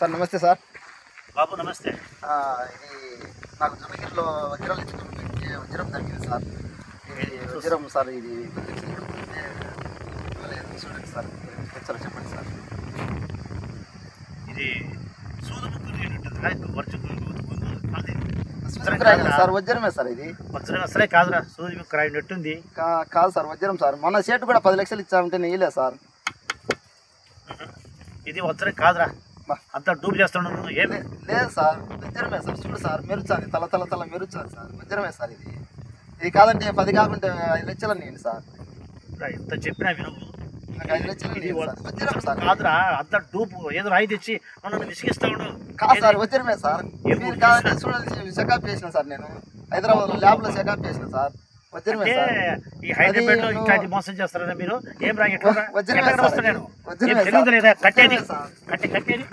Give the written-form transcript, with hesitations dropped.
Sir నమస్తే sir. బాబు నమస్తే. ఇది నాకు జొన్నగిరిలో వజ్రాలు ఇచ్చుకుని వజ్రం తగ్గింది సార్. ఇది వజ్రం సార్. ఇది చూడండి సార్, చెప్పండి సార్. ఇది సూదు ముగ్గురు ఉంటుంది సార్. వజ్రమే సార్. ఇది వజ్రం అసలే కాదురా, సూది ముక్కు రాయినట్టుంది. కాదు సార్, వజ్రం సార్. మొన్న షేట్ కూడా 10 లక్షలు ఇచ్చామంటే నెయ్యలే సార్. ఇది వజ్రం కాదురా, అంతా డూబ్ చేస్తున్నాను. ఏమి లేదు సార్, వజ్రమే సార్. చూడు సార్, మెరుచాలి, తల తల తల మెరుచాలి సార్. వజ్రమే సార్. ఇది కాదంటే 10 కాకుంటే 5 లక్షలు నేను సార్. ఇంత చెప్పినా వినవు. నాకు 5 లక్షలు వజ్రం సార్. కాదురా, అంతా డూబ్ ఏదో రాయి తెచ్చి నన్ను విసిగిస్తా ఉండవు. కాదు సార్, వజ్రమే సార్. మీరు కాదంటే చూడండి, చెకప్ చేసిన సార్. నేను హైదరాబాద్ ల్యాబ్ లో చెకప్ చేసిన సార్. వజ్రమే సార్. ఈ హైదరాబాద్ లో ఇట్లాంటి మోసం చేస్తారా మీరు? ఏం రా వజ్రమే సార్. నేను వజ్రమే తెలియదు లేదా? కట్టేది సార్. కట్టేది